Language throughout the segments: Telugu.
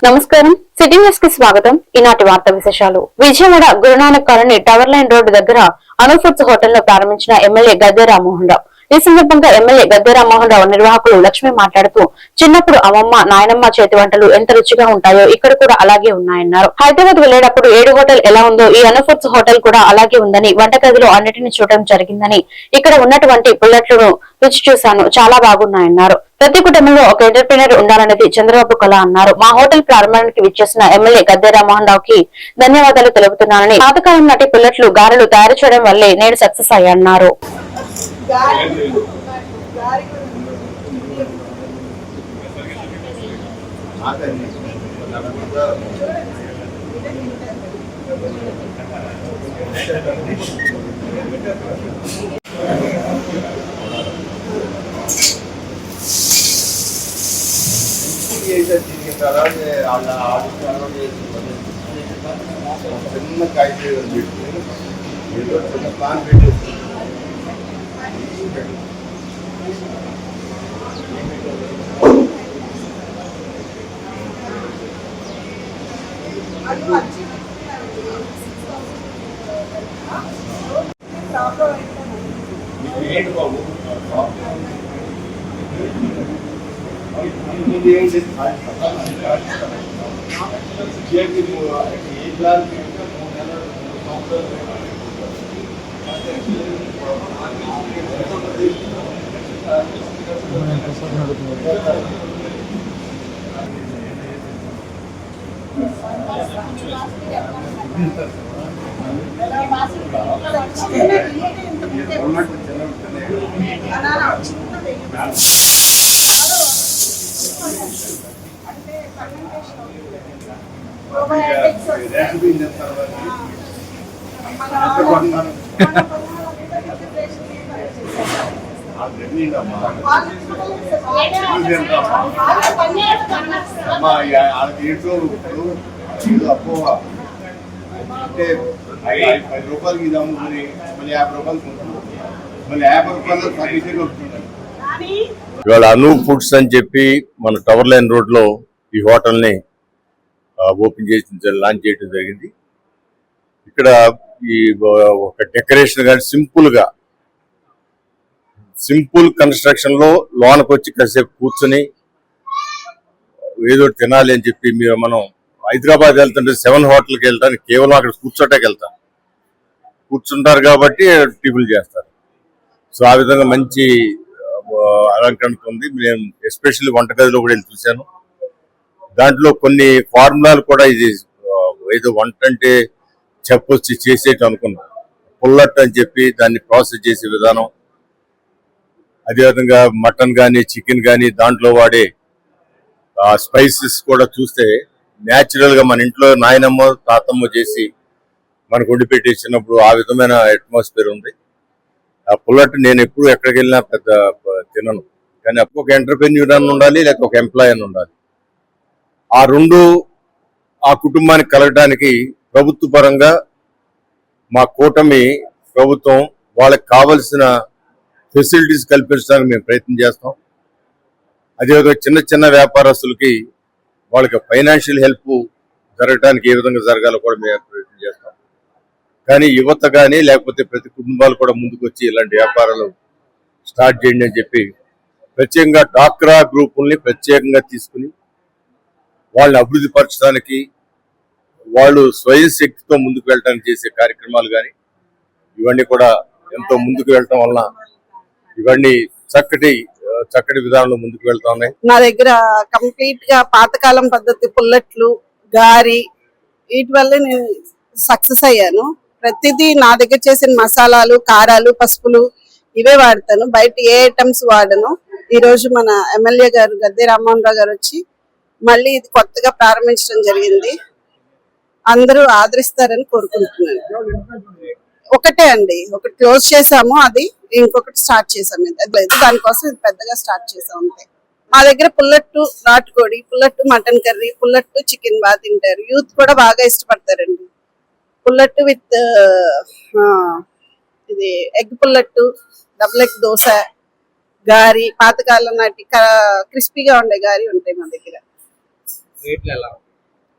నమస్కారం సిటీ న్యూస్ కి స్వాగతం. ఈనాటి వార్తా విశేషాలు. Vijayawada Guru Nanak colony tower line road దగ్గర అను ఫుడ్స్ హోటల్ లో ప్రారంభించిన ఎమ్మెల్యే గద్దె రామ్మోహన్ రావు. ఈ సందర్భంగా ఎమ్మెల్యే గద్దె రామ్మోహన్ రావు నిర్వాహకులు లక్ష్మి మాట్లాడుతూ, చిన్నప్పుడు అమ్మమ్మ నాయనమ్మ చేతి వంటలు ఎంత రుచిగా ఉంటాయో ఇక్కడ కూడా అలాగే ఉన్నాయన్నారు. హైదరాబాద్ వెళ్లేటప్పుడు 7 హోటల్ ఎలా ఉందో ఈ అను ఫుడ్స్ హోటల్ కూడా అలాగే ఉందని, వంటగదిలో అన్నిటిని చూడటం జరిగిందని, ఇక్కడ ఉన్నటువంటి పుల్లట్లను రుచి చూశాను, చాలా బాగున్నాయన్నారు. ప్రతి కుటుంబంలో ఒక ఎంటర్ప్రీనర్ ఉండాలనేది చంద్రబాబు కళ అన్నారు. మా హోటల్ ప్రారంభానికి విచ్చేసిన ఎమ్మెల్యే గద్దె రామ్మోహన్ రావుకి ధన్యవాదాలు తెలుపుతున్నానని, పాతకాలం నాటి పుల్లట్లు గారెలు తయారు చేయడం వల్లే నేడు సక్సెస్ అయ్యన్నారు. చిన్న కాయ చిన్న ప్లాన్ పెట్టేసి ఏంటి బాబు అపోహ అంటే 5 రూపాయలకి ఇది అమ్ముకుని మళ్ళీ 50 రూపాయలు మళ్ళీ 50 రూపాయలు సర్వీసింగ్ వస్తుంది. ఇవాళ అను ఫుడ్స్ అని చెప్పి మన టవర్ లైన్ రోడ్ లో ఈ హోటల్ ని ఓపెన్ చేసి లాంచ్ చేయడం జరిగింది. ఇక్కడ ఈ ఒక డెకరేషన్ కానీ సింపుల్ కన్స్ట్రక్షన్ లో లోనకు వచ్చి కాసేపు కూర్చొని ఏదో తినాలి అని చెప్పి మనం హైదరాబాద్ వెళ్తుంటే 7 హోటల్కి వెళ్తాను, కేవలం అక్కడ కూర్చోటానికి వెళ్తాం. కూర్చుంటారు కాబట్టి టిఫిన్ చేస్తారు. సో ఆ విధంగా మంచి అలంకరణ ఉంది. నేను ఎస్పెషల్లీ వంటగదిలో కూడా వెళ్ళి చూశాను. దాంట్లో కొన్ని ఫార్ములాలు కూడా ఇది ఏదో వంట అంటే చెప్పొచ్చి చేసేట్టు అనుకున్నాం. పుల్లట్ అని చెప్పి దాన్ని ప్రాసెస్ చేసే విధానం, అదేవిధంగా మటన్ కానీ చికెన్ కానీ దాంట్లో వాడే స్పైసెస్ కూడా చూస్తే న్యాచురల్ గా మన ఇంట్లో నాయనమ్మ తాతమ్మ చేసి మనకు వండి పెట్టేసినప్పుడు ఆ విధమైన అట్మాస్ఫియర్ ఉంది. ఆ పుల్లట్ నేను ఎప్పుడు ఎక్కడికి వెళ్ళినా పెద్ద తినను, కానీ అప్పుడు ఒక ఎంటర్ప్రెన్యూర్ అని ఉండాలి, లేకపోతే ఒక ఎంప్లాయ్ అని ఉండాలి. ఆ రెండు ఆ కుటుంబానికి కలగడానికి ప్రభుత్వ పరంగా మా కూటమి ప్రభుత్వం వాళ్ళకి కావలసిన ఫెసిలిటీస్ కల్పించడానికి మేము ప్రయత్నం చేస్తాం. అదేవిధంగా చిన్న వ్యాపారస్తులకి వాళ్ళకి ఫైనాన్షియల్ హెల్ప్ జరగడానికి ఏ విధంగా జరగాలో కూడా మేము ప్రయత్నం చేస్తాం. కానీ యువత కానీ లేకపోతే ప్రతి కుటుంబాలు కూడా ముందుకు వచ్చి ఇలాంటి వ్యాపారాలు స్టార్ట్ చేయండి అని చెప్పి ప్రత్యేకంగా డాక్రా గ్రూపుల్ని ప్రత్యేకంగా తీసుకుని వాళ్ళని అభివృద్ధి పరచడానికి, వాళ్ళు స్వయం శక్తితో ముందుకు వెళ్ళడానికి చేసే కార్యక్రమాలు కానీ ఇవన్నీ కూడా ఎంతో ముందుకు వెళ్ళటం వలన ఇవన్నీ చక్కటి విధానంలో ముందుకు వెళ్తా ఉన్నాయి. నా దగ్గర కంప్లీట్ గా పాతకాలం పద్ధతి పుల్లట్లు, గారి వీటి వల్ల నేను సక్సెస్ అయ్యాను. ప్రతిదీ నా దగ్గర చేసిన మసాలాలు, కారాలు, పసుపులు ఇవే వాడతాను. బయట ఏ ఐటమ్స్ వాడను. ఈ రోజు మన ఎమ్మెల్యే గారు గద్దె రామ్మోహన్ రావు గారు వచ్చి మళ్ళీ ఇది కొత్తగా ప్రారంభించడం జరిగింది. అందరూ ఆదరిస్తారని కోరుకుంటున్నాను. ఒకటే అండి, ఒకటి క్లోజ్ చేసాము, అది ఇంకొకటి స్టార్ట్ చేసాము. దానికోసం ఇది పెద్దగా స్టార్ట్ చేసాం అంతే. మా దగ్గర పుల్లట్టు నాటుకోడి, పుల్లట్టు మటన్ కర్రీ, పుల్లట్టు చికెన్ బాగా తింటారు. యూత్ కూడా బాగా ఇష్టపడతారండి. పుల్లట్టు విత్ ఇది ఎగ్ పుల్లట్టు, డబుల్ ఎగ్ దోశ, గారి, పాతకాలం నాటి క్రిస్పీగా ఉండే గారి ఉంటాయి మా దగ్గర.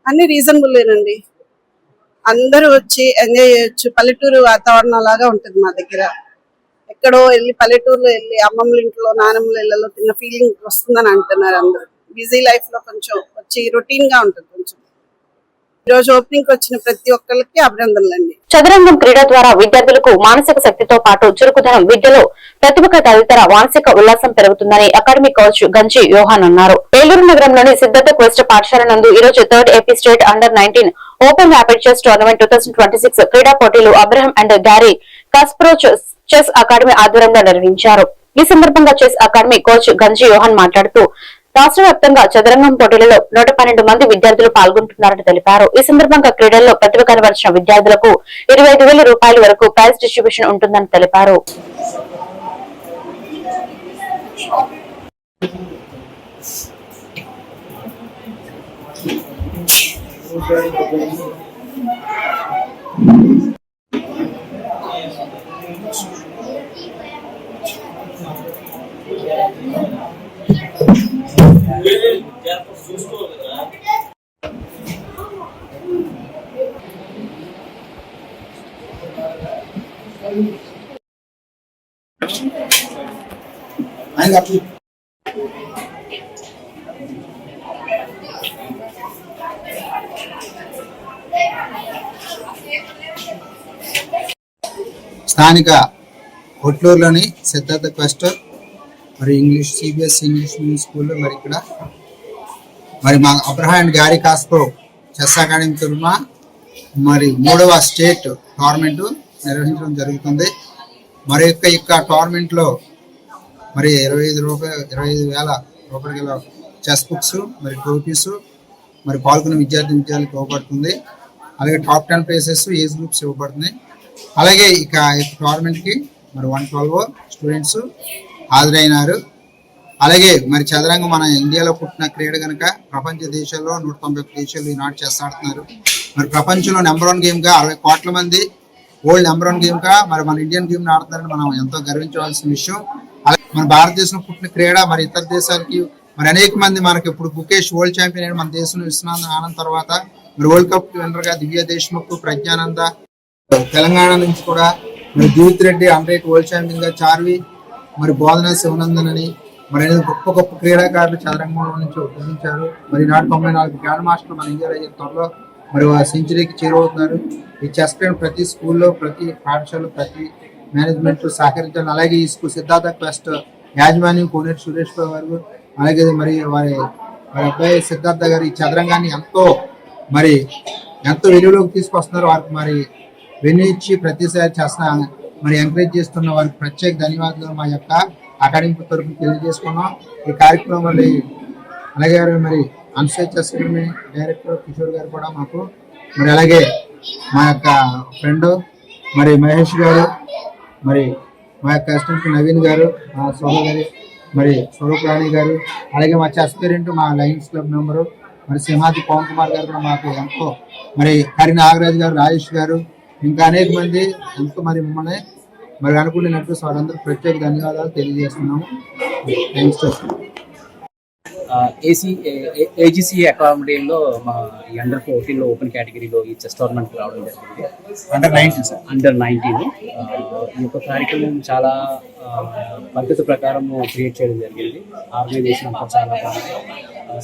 అన్ని రీజనబుల్లేనండి. అందరూ వచ్చి ఎంజాయ్ చేయొచ్చు. పల్లెటూరు వాతావరణం లాగా ఉంటుంది మా దగ్గర. ఎక్కడో వెళ్ళి పల్లెటూరులో వెళ్ళి అమ్మమ్మల ఇంట్లో నానమ్మల ఇళ్లలో తిన్న ఫీలింగ్ వస్తుందని అంటున్నారు అందరూ. బిజీ లైఫ్ లో కొంచెం వచ్చి రొటీన్ గా ఉంటుంది కొంచెం. ఈ రోజు ఓపెనింగ్ వచ్చిన ప్రతి ఒక్కరికి అభినందనలండి. చదరంగం క్రీడ ద్వారా విద్యార్థులకు మానసిక శక్తితో పాటు చురుకుదనం, విద్యలో ప్రతిభ తదితర మానసిక ఉల్లాసం పెరుగుతుందని అకాడమీ కోచ్ గంజి యోహాన్ అన్నారు. ఏలూరు నగరంలోని సిద్ధార్థ క్వెస్ట్ పాఠశాల నందు ఈ రోజు 3rd AP state under nineteen open rapid chess tournament 2026 క్రీడా పోటీలు Abraham and Garry Kasparov chess academy ఆధ్వర్యంలో నిర్వహించారు. ఈ సందర్భంగా చెస్ అకాడమీ కోచ్ గంజి యోహాన్ మాట్లాడుతూ రాష్ట్ర వ్యాప్తంగా చదరంగం పోటీలలో 112 మంది విద్యార్థులు పాల్గొంటున్నారని తెలిపారు. ఈ సందర్భంగా క్రీడల్లో ప్రతిభ కనబరిచిన విద్యార్థులకు 25,000 రూపాయల వరకు ప్రైజ్ డిస్ట్రిబ్యూషన్ ఉంటుందని తెలిపారు. స్థానిక కొట్లూరులోని సిద్ధార్థ క్వెస్ట్ మరి ఇంగ్లీష్ సిబిఎస్ ఇంగ్లీష్ మీడియం స్కూల్లో మరి ఇక్కడ మరి మా Abraham and Garry Kasparov chess academy తరఫున మరి 3వ స్టేట్ టోర్నమెంట్ నిర్వహించడం జరుగుతుంది. మరి యొక్క టోర్నమెంట్లో మరి 25,000 రూపాయల గల చెస్ బుక్స్ మరి ట్రోఫీస్ మరి పాల్గొన్న విద్యార్థులకు ఇవ్వబడుతుంది. అలాగే టాప్ 10 ప్లేసెస్ ఏజ్ గ్రూప్స్ ఇవ్వబడుతుంది. అలాగే ఇక టోర్నమెంట్కి మరి 112 స్టూడెంట్స్ హాజరైనారు. అలాగే మరి చదరంగం మన ఇండియాలో పుట్టిన క్రీడ కనుక ప్రపంచ దేశాల్లో 191 దేశాలు ఈనాడు చెస్ ఆడుతున్నారు. మరి ప్రపంచంలో నెంబర్ 1 గేమ్గా 60 కోట్ల మంది వరల్డ్ నెంబర్ 1 గేమ్గా మరి మన ఇండియన్ గేమ్ ఆడుతున్నారని మనం ఎంతో గర్వించవలసిన విషయం. అలాగే మన భారతదేశంలో పుట్టిన క్రీడ మరి ఇతర దేశాలకి మరి అనేక మంది మనకి ఇప్పుడు గుకేష్ వరల్డ్ ఛాంపియన్ అయిన మన దేశంలో విశ్వనాథన్ ఆనంద్ తర్వాత మరి వరల్డ్ కప్ విన్నర్గా దివ్య దేశ్ముఖ్, ప్రజ్ఞానంద, తెలంగాణ నుంచి కూడా మరి దీవిత్ రెడ్డి అండర్-8 వరల్డ్ ఛాంపియన్ గా, చార్వి మరి బోధన శివనందన్ అని మరి అనేది గొప్ప గొప్ప క్రీడాకారులు చదరంగంలో నుంచి ఉపయోగించారు. మరి నాడు 94 గ్రాండ్ మాస్టర్ మన ఇండియా త్వరలో మరి సెంచరీకి చేరువవుతున్నారు. ఈ చెస్ ప్లేయర్ ప్రతి స్కూల్లో, ప్రతి పాఠశాలలో, ప్రతి మేనేజ్మెంట్ సహకరించాలి. అలాగే ఈ స్కూల్ సిద్ధార్థ క్వెస్ట్ యాజమాన్యం కోనేరు సురేష్ బాబు గారు, అలాగే మరి వారి అబ్బాయి సిద్ధార్థ గారు ఈ చదరంగాన్ని ఎంతో వెలుగులోకి తీసుకొస్తున్నారు. వారికి మరి వెన్ను ఇచ్చి ప్రతిసారి చేస్తున్న మరి ఎంకరేజ్ చేస్తున్న వారికి ప్రత్యేక ధన్యవాదాలు మా యొక్క అకాడమీ తరఫున తెలియజేసుకున్నాం. ఈ కార్యక్రమం అలాగే మరి unsigned chess academy director Kishore గారు కూడా మాకు మరి అలాగే మా యొక్క ఫ్రెండ్ మరి మహేష్ గారు, మరి మా యొక్క అసిస్టెంట్ నవీన్ గారు, మా సోదరి మరి స్వరూపరాణి గారు, అలాగే మా చెస్ పేరెంట్ మా లయన్స్ క్లబ్ మెంబరు మరి సింహాద్రి పవన్ కుమార్ గారు కూడా మాకు ఎంతో మరి హరి నాగరాజు గారు, రాజేష్ గారు, ఇంకా అనేక మంది ఎంతో మరి మిమ్మల్ని మరి అనుకునేటట్టు వారందరూ ప్రత్యేక ధన్యవాదాలు తెలియజేస్తున్నాము. థ్యాంక్స్. ఏజీసీ అకాడమీలో మా అండర్-14 ఓపెన్ కేటగిరీలో ఈ చెస్ టోర్నమెంట్ రావడం జరిగింది. అండర్-19 ఈ యొక్క కార్యక్రమం చాలా పద్ధతి ప్రకారం క్రియేట్ చేయడం జరిగింది. ఆర్గనైజేషన్ అంతా చాలా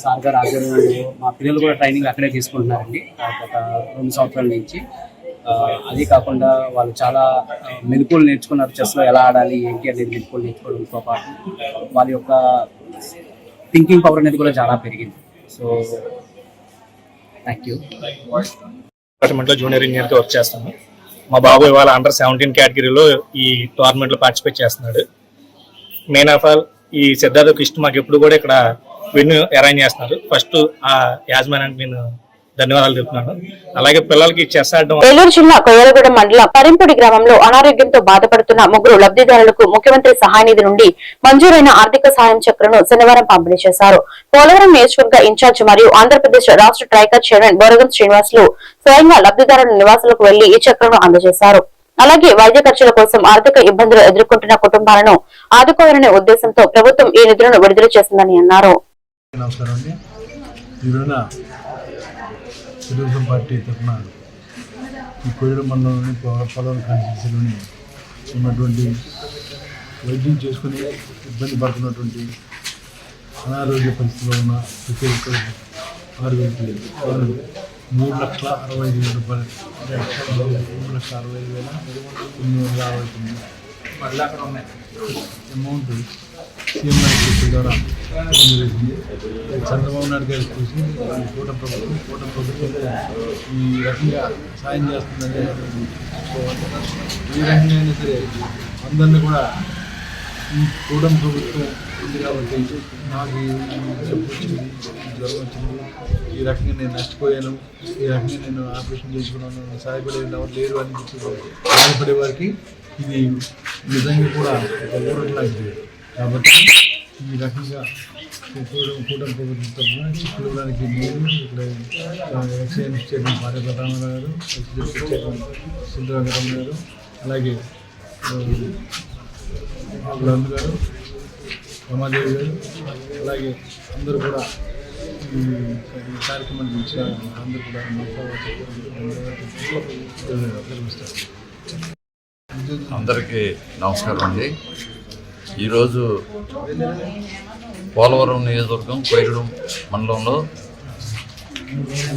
సార్ గారు ఆధ్వర్యంలో మా పిల్లలు కూడా ట్రైనింగ్ అక్కడే తీసుకుంటున్నారండి గత 2 సంవత్సరాల నుంచి. అదే కాకుండా వాళ్ళు చాలా మెలకువలు నేర్చుకున్నారు. చెస్లో ఎలా ఆడాలి ఏంటి అనేది మెలకువలు నేర్చుకోవడంతో పాటు వాళ్ళ యొక్క థింకింగ్ పవర్ అనేది కూడా చాలా పెరిగింది. So thank you. డిపార్ట్మెంట్లో జూనియర్ ఇంజనీర్గా వర్క్ చేస్తాను. మా బాబు ఇవాళ అండర్-17 కేటగిరీలో ఈ టోర్నమెంట్లో పార్టిసిపేట్ చేస్తున్నాడు. మెయిన్ ఆఫ్ ఆల్ ఈ సిద్ధార్థ కృష్ణ మాకు ఎప్పుడు కూడా ఇక్కడ విన్ అరేంజ్ చేస్తున్నారు. ఫస్ట్ ఆ యాజమాన్యానికి నేను ధన్యవాదాలు చెప్తున్నాను. అలాగే పిల్లలకి చెస్ ఆడడం. ఏలూరు జిల్లా కొయ్యలగూడెం మండలం పరింపుడి గ్రామంలో అనారోగ్యంతో బాధపడుతున్న 3 లబ్ధిదారులకు ముఖ్యమంత్రి సహాయ నిధి నుండి మంజూరైన ఆర్థిక సహాయం చెక్కులను శనివారం పంపిణీ చేశారు. పోలవరం నియోజకవర్గ ఇన్ఛార్జ్ మరియు ఆంధ్రప్రదేశ్ రాష్ట్ర ట్రైకర్ చైర్మన్ బోరగం శ్రీనివాసులు స్వయంగా లబ్ధిదారుల నివాసులకు వెళ్లి ఈ చెక్కులను అందజేశారు. అలాగే వైద్య ఖర్చుల కోసం ఆర్థిక ఇబ్బందులు ఎదుర్కొంటున్న కుటుంబాలను ఆదుకోవాలనే ఉద్దేశంతో ప్రభుత్వం ఈ నిధులను విడుదల చేసిందని అన్నారు. తెలుగుదేశం పార్టీ తరఫున ఈ కోయిడ మండలంలోని పొలం కాన్స్టిట్యూన్సీలోని ఉన్నటువంటి వైద్యం చేసుకుని ఇబ్బంది పడుతున్నటువంటి అనారోగ్య పరిస్థితిలో ఉన్న ప్రతి ఒక్కరు ఆరోగ్యకి 3,65,000 రూపాయలు 3,65,959 అమౌంట్ సీఎం గారి ద్వారా జరిగింది. చంద్రబాబు నాయుడు గారు చూసి కూటమి ప్రభుత్వం ఈ రకంగా సాయం చేస్తుందని ఈ రకంగా అయినా సరే అందరినీ కూడా ఈ కూటమి ప్రభుత్వం ఉంది కాబట్టి నాకు జబ్బు వచ్చింది, జ్వరం వచ్చింది, ఈ రకంగా నేను నష్టపోయాను, ఈ రకంగా నేను ఆపరేషన్ చేసుకున్నాను, సహాయపడే ఎవరు లేరు అని చెప్పి బాధపడే వారికి ఇది నిజంగా కూడా ఊరట లాంటిది. కాబట్టి ఈ రకంగా కూటమి ప్రభుత్వం తరఫున చిక్కులడానికి నేను ఇక్కడ ఎక్సైజ్ చైర్మన్ పార్వతి రామారావు గారు, ఎక్సైజ్ చైర్మన్ సుందర వెంకటరమణ గారు, అలాగే రాజు గారు, రమాదేవి గారు, అలాగే అందరూ కూడా ఈ కార్యక్రమాన్ని ఇచ్చిన అందరూ కూడా నిర్వహిస్తారు. అందరికీ నమస్కారం అండి. ఈరోజు పోలవరం నియోజకవర్గం కోయిగూడెం మండలంలో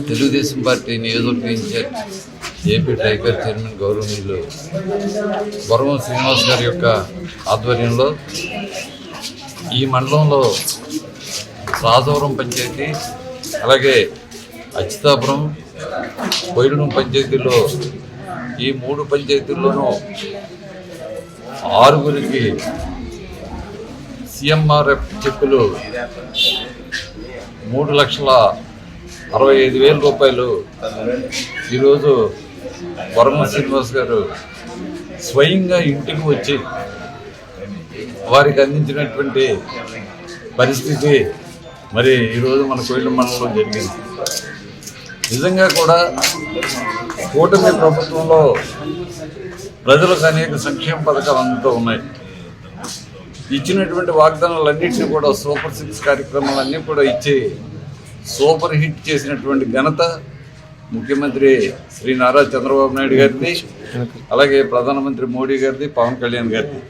తెలుగుదేశం పార్టీ నియోజకవర్గ ఇన్ఛార్జ్ ఏపీ టైగర్ చైర్మన్ గౌరవనీయులు బొరవం శ్రీనివాస్ గారి యొక్క ఆధ్వర్యంలో ఈ మండలంలో రాజవరం పంచాయతీ, అలాగే అచ్యుతాపురం, కోయిగూడెం పంచాయతీలో ఈ 3 పంచాయతీల్లోనూ 6గురికి సిఎంఆర్ఎఫ్ చెక్కులు 3,65,000 రూపాయలు ఈరోజు బొరవం శ్రీనివాస్ గారు స్వయంగా ఇంటికి వచ్చి వారికి అందించినటువంటి పరిస్థితి మరి ఈరోజు మన కోయిగూడెం మండలంలో జరిగింది. నిజంగా కూడా కూటమి ప్రభుత్వంలో ప్రజలకు అనేక సంక్షేమ పథకాలు అందుతూ ఉన్నాయి. ఇచ్చినటువంటి వాగ్దానాలన్నింటినీ కూడా సూపర్ 6 కార్యక్రమాలన్నీ కూడా ఇచ్చి సూపర్ హిట్ చేసినటువంటి ఘనత ముఖ్యమంత్రి శ్రీ నారా చంద్రబాబు నాయుడు గారిది, అలాగే ప్రధానమంత్రి మోడీ గారిది, పవన్ కళ్యాణ్ గారిది.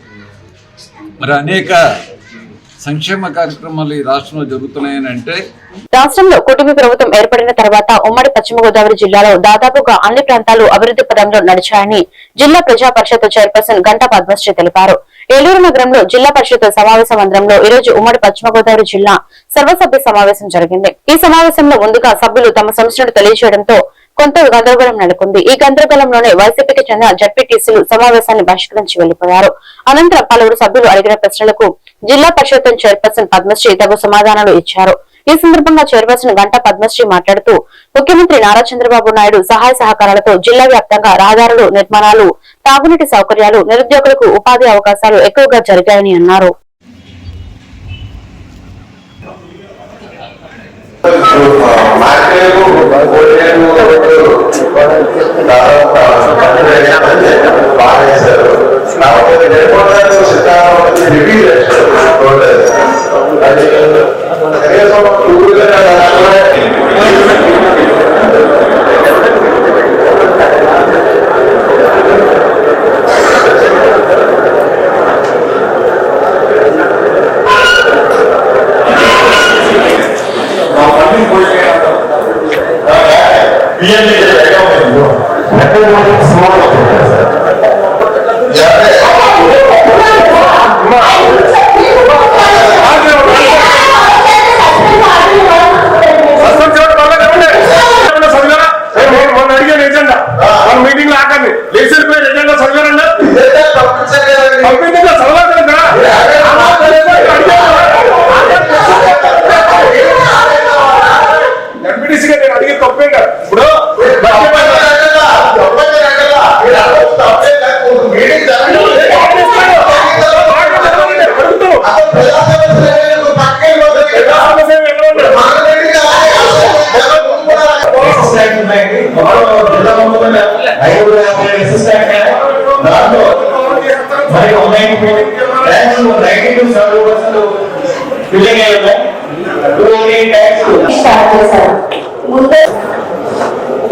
మరి అనేక సంక్షేమ కార్యక్రమాలు ఈ రాష్ట్రంలో జరుగుతున్నాయని అంటే రాష్ట్రంలో కూటమి ప్రభుత్వం ఏర్పడిన తర్వాత ఉమ్మడి పశ్చిమ గోదావరి జిల్లాలో దాదాపుగా అన్ని ప్రాంతాలు అభివృద్ధి పదంలో నడిచాయని జిల్లా ప్రజా పరిషత్ చైర్పర్సన్ గంటా పద్మశ్రీ తెలిపారు. ఏలూరు నగరంలో జిల్లా పరిషత్ సమావేశ మందిరంలో ఈ రోజు ఉమ్మడి పశ్చిమ గోదావరి జిల్లా సర్వసభ్య సమావేశం జరిగింది. ఈ సమావేశంలో ముందుగా సభ్యులు తమ సమస్యను తెలియజేయడంతో కొంత గందరగోళం నెలకొంది. ఈ గందరగోళంలోనే వైసీపీకి చెందిన జడ్పీటీసీలు సమావేశాన్ని బహిష్కరించి వెళ్లిపోయారు. అనంతరం పలువురు సభ్యులు అడిగిన ప్రశ్నలకు జిల్లా పరిషత్ చైర్పర్సన్ పద్మశ్రీ తగు సమాధానాలు ఇచ్చారు. ఈ సందర్భంగా చైర్పర్సన్ గంటా పద్మశ్రీ మాట్లాడుతూ ముఖ్యమంత్రి నారా చంద్రబాబు నాయుడు సహాయ సహకారాలతో జిల్లా వ్యాప్తంగా రహదారులు, నిర్మాణాలు, తాగునీటి సౌకర్యాలు, నిరుద్యోగులకు ఉపాధి అవకాశాలు ఎక్కువగా జరిగాయని అన్నారు.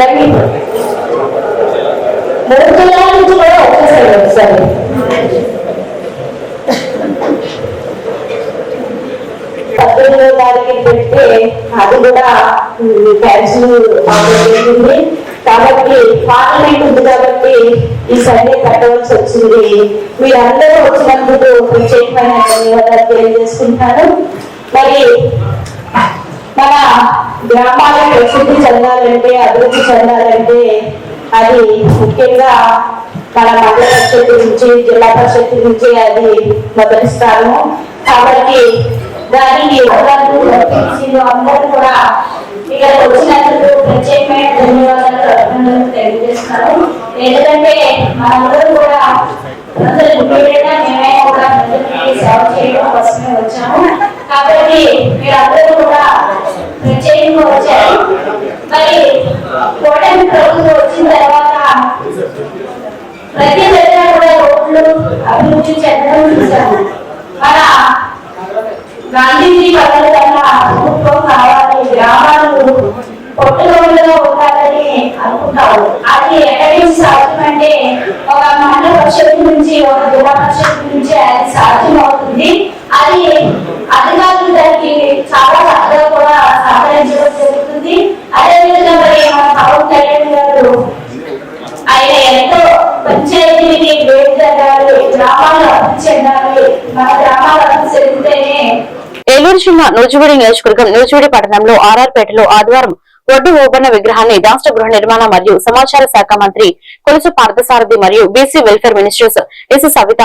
ఇవన్నీ 3 జిల్లాల నుంచి కూడా వచ్చేసారు ఒకసారి. తారీఖు పెడితే అది కూడా క్యాన్సిల్ అవుతుంది. కాబట్టి పార్లమెంట్ ఉంది కాబట్టి ఈ సండే కట్టవలసి వచ్చింది. మీరందరూ వచ్చినందుకు ప్రత్యేకమైన ధన్యవాదాలు తెలియజేసుకుంటాను. మరి మన గ్రామాల ప్రసిద్ధి చెందాలంటే, అభివృద్ధి చెందాలంటే అది ముఖ్యంగా మన మండల పరిషత్ నుంచి, జిల్లా పరిషత్ నుంచి అది మొదటి స్థానము. కాబట్టి దానికి అందరూ కూడా ఇక్కడ వచ్చినందుకు ప్రత్యేకమైన ధన్యవాదాలు తెలియజేస్తాను. ఎందుకంటే మనందరూ కూడా మేమైనా కూడా సేవ చేయడం కోసమే వచ్చాము. కాబట్టి మీరందరూ కూడా ప్రత్యేకంగా వచ్చారు. మరి కూటమి ప్రభుత్వం వచ్చిన తర్వాత ప్రతి దగ్గర కూడా రోడ్లు అభివృద్ధి చెందడం చూసాము. మన గాంధీజీ కథల కన్నా ప్రభుత్వం కావాలి, గ్రామాలు పొట్టుగోళ్ళలో ఉండాలని అనుకుంటారు. అది ఎక్కడికి సాధ్యమంటే ఒక మండల పరిషత్ నుంచి, ఒక జిల్లా పరిషత్ నుంచి అది సాధ్యం అవుతుంది. అది అధికారులు దానికి చాలా చక్కగా కూడా సహకరించడం జరుగుతుంది. అదేవిధంగా మరి మన పవన్ కళ్యాణ్ గారు ఆయన ఎంతో పంచాయతీని వేడి జరగాలి, గ్రామాలు అభివృద్ధి చెందాలి, మన గ్రామాలు అభివృద్ధి చెందితేనే. ఏలూరు జిల్లా నూజివీడు నియోజకవర్గం నూజివీడు పట్టణంలో ఆర్ఆర్పేటలో ఆదివారం ఒడ్డు ఓబన్న విగ్రహాన్ని రాష్ట్ర గృహ నిర్మాణ మరియు సమాచార శాఖ మంత్రి కొలుసు పార్థసారథి మరియు BC welfare ministers S Savitha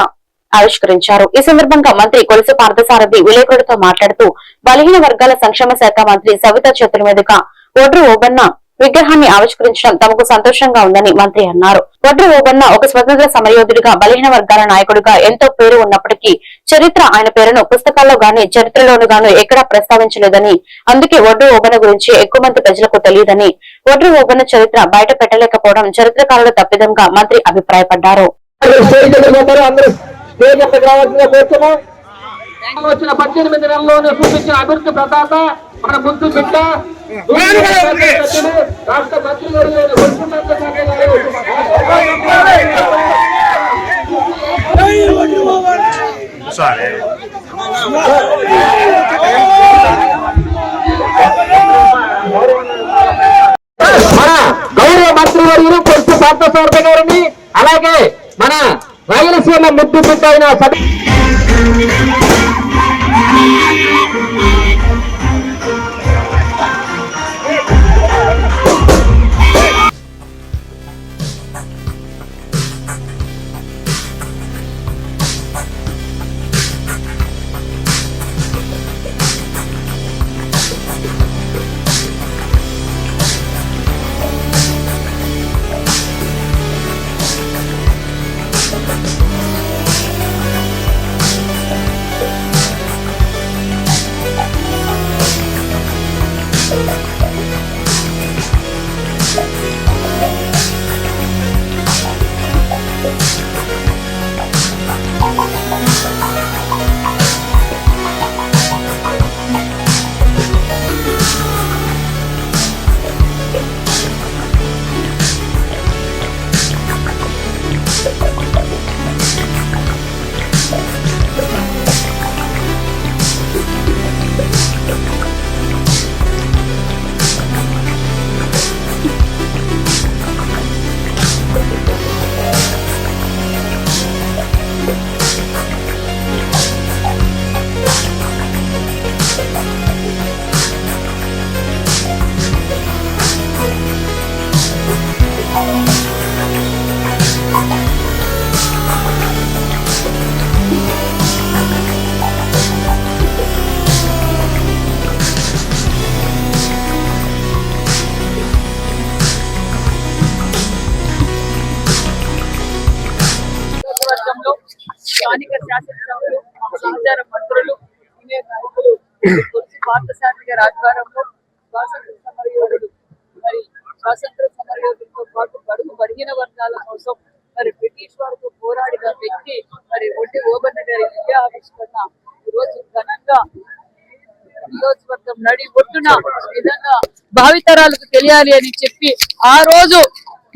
ఆవిష్కరించారు. ఈ సందర్భంగా మంత్రి కొలుసు పార్థసారథి విలేకరులతో మాట్లాడుతూ బలహీన వర్గాల సంక్షేమ శాఖ మంత్రి సవిత చేతుల మీదుగా ఒడ్డు ఓబన్న విగ్రహాన్ని ఆవిష్కరించడం తమకు సంతోషంగా ఉందని మంత్రి అన్నారు. ఒడ్డు ఓబన్న ఒక స్వతంత్ర సమరయోధుడిగా, బలహీన వర్గాల నాయకుడిగా ఎంతో పేరు ఉన్నప్పటికీ చరిత్ర ఆయన పేరును పుస్తకాల్లో గాని చరిత్రలోను గాను ఎక్కడా ప్రస్తావించలేదని, అందుకే ఒడ్డు ఓబన్న గురించి ఎక్కువ మంది ప్రజలకు తెలియదని, ఒడ్డు ఓబన్న చరిత్ర బయట పెట్టలేకపోవడం చరిత్రకారుల తప్పిదంగా మంత్రి అభిప్రాయపడ్డారు. వచ్చిన 18 నెలల్లోనే చూపించిన అభివృద్ధి ప్రదాత మన ముందు బిడ్డ రాష్ట్ర మంత్రి మన గౌరవ మంత్రివర్యులు కొలుసు పార్థసారథి గారిని, అలాగే మన రాయలసీమ ముద్దు బిడ్డ అయిన స్థానిక శాసనసభ్యులు, సమాచార మంత్రులు, సీనియర్ నాయకులు కొలుసు పార్థసారథి గారి ఆధ్వర్యంలో స్వాతంత్ర సమరయోధులు, మరి స్వాతంత్ర సమరయోధులతో పాటు బడుగు బడిగిన వర్గాల కోసం మరి బ్రిటిష్ వారితో పోరాడిన వ్యక్తి మరి ఒడ్డు ఓబన్న గారి విద్యా ఆవిష్కరణ ఈరోజు ఘనంగా నియోజకవర్గం నడి ఒడ్డున విధంగా భావితరాలకు తెలియాలి అని చెప్పి ఆ రోజు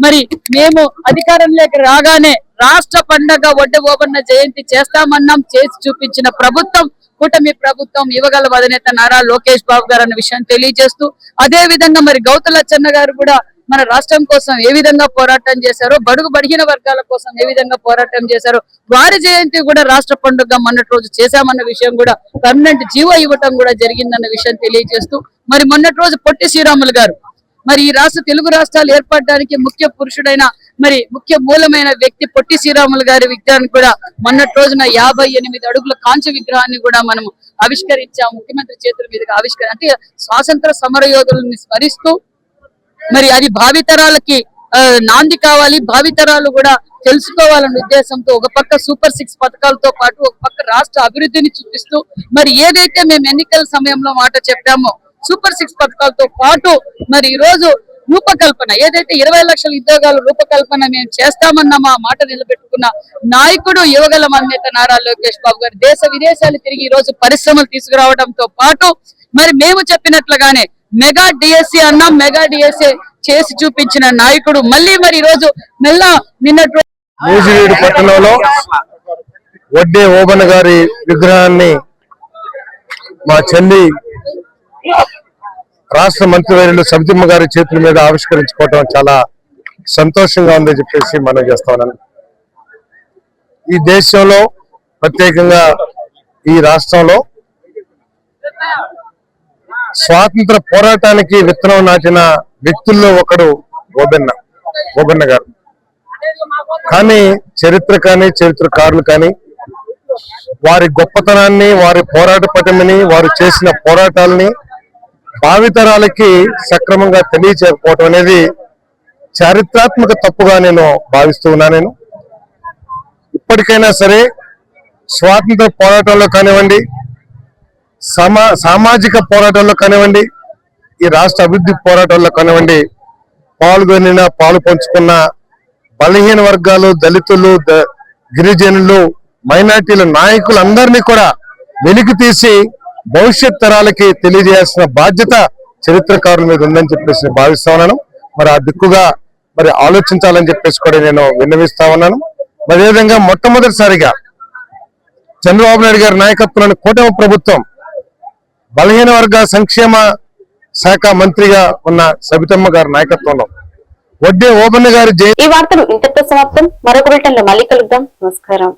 మరి మేము అధికారంలోకి రాగానే రాష్ట్ర పండగ వడ్డే ఓబన్న జయంతి చేస్తామన్నాం, చేసి చూపించిన ప్రభుత్వం కూటమి ప్రభుత్వం, యువగల అధినేత నారా లోకేష్ బాబు గారు అన్న విషయం తెలియజేస్తూ, అదే విధంగా మరి గౌతులచ్చన్న గారు కూడా మన రాష్ట్రం కోసం ఏ విధంగా పోరాటం చేశారో, బడుగు బడిగిన వర్గాల కోసం ఏ విధంగా పోరాటం చేశారో, వారి జయంతి కూడా రాష్ట్ర పండుగ మొన్నటి రోజు చేశామన్న విషయం కూడా పర్మనెంట్ జీవో ఇవ్వటం కూడా జరిగిందన్న విషయం తెలియజేస్తూ, మరి మొన్నటి రోజు పొట్టి శ్రీరాములు గారు మరి ఈ తెలుగు రాష్ట్రాలు ఏర్పడడానికి ముఖ్య పురుషుడైన మరి ముఖ్య మూలమైన వ్యక్తి పొట్టి శ్రీరాములు గారి విగ్రహాన్ని కూడా మొన్నటి రోజున 58 అడుగుల కాంస్య విగ్రహాన్ని కూడా మనం ఆవిష్కరించాం. ముఖ్యమంత్రి చేతుల మీదుగా అంటే స్వాతంత్ర సమర యోధులని స్మరిస్తూ మరి అది భావితరాలకి నాంది కావాలి, భావితరాలు కూడా తెలుసుకోవాలన్న ఉద్దేశంతో ఒక పక్క సూపర్ 6 పథకాలతో పాటు ఒక పక్క రాష్ట్ర అభివృద్ధిని చూపిస్తూ మరి ఏదైతే మేము ఎన్నికల సమయంలో మాట చెప్పామో సూపర్ 6 పథకాలతో పాటు మరి ఈ రోజు రూపకల్పన ఏదైతే 20 లక్షల ఉద్యోగాల రూపకల్పన మేము చేస్తామన్న మా మాట నిలబెట్టుకున్న నాయకుడు యువగల అధినేత నారా లోకేష్ బాబు గారు దేశ విదేశాలు తిరిగి ఈ రోజు పరిశ్రమలు తీసుకురావడంతో పాటు మరి మేము చెప్పినట్లుగానే మెగా డిఎస్సి అన్నాం, మెగా డిఎస్సి చేసి చూపించిన నాయకుడు మళ్ళీ మరి ఈ రోజు నిన్నటి నూజివీడు పట్టణంలో వడ్డే ఓబన్న గారి విగ్రహాన్ని మా చెల్లి రాష్ట్ర మంత్రివర్యులు సబితమ్మ గారి చేతుల మీద ఆవిష్కరించుకోవడం చాలా సంతోషంగా ఉందని చెప్పేసి మనం చేస్తా ఉన్నాను. ఈ దేశంలో ప్రత్యేకంగా ఈ రాష్ట్రంలో స్వాతంత్ర పోరాటానికి విత్తనం నాటిన వ్యక్తుల్లో ఒకడు ఓబన్న గారు. కానీ చరిత్రకారులు కానీ వారి గొప్పతనాన్ని, వారి పోరాట పటిమని, వారు చేసిన పోరాటాలని భావితరాలకి సక్రమంగా తెలియచేయకపోవటం అనేది చారిత్రాత్మక తప్పుగా నేను భావిస్తూ ఉన్నాను. ఇప్పటికైనా సరే స్వాతంత్ర పోరాటంలో కానివ్వండి, సామాజిక పోరాటంలో కానివ్వండి, ఈ రాష్ట్ర అభివృద్ధి పోరాటంలో కానివ్వండి, పాలు పంచుకున్న బలహీన వర్గాలు, దళితులు, గిరిజనులు, మైనార్టీల నాయకులందరినీ కూడా వెలికి తీసి భవిష్యత్ తరాలకి తెలియజేయాల్సిన బాధ్యత చరిత్రకారుల మీద ఉందని చెప్పేసి భావిస్తా ఉన్నాను. మరి ఆ దిక్కుగా మరి ఆలోచించాలని చెప్పేసి కూడా నేను విన్నవిస్తా ఉన్నాను. మరి అదేవిధంగా మొట్టమొదటిసారిగా చంద్రబాబు నాయుడు గారి నాయకత్వంలోని కూటమి ప్రభుత్వం బలహీన వర్గ సంక్షేమ శాఖ మంత్రిగా ఉన్న సబితమ్మ గారి నాయకత్వంలో వడ్డే ఓబన్న గారి ఈ వార్తలు ఇంతటితో సమాప్తం. మరొక బులెటిన్లో మళ్ళీ కలుద్దాం. నమస్కారం.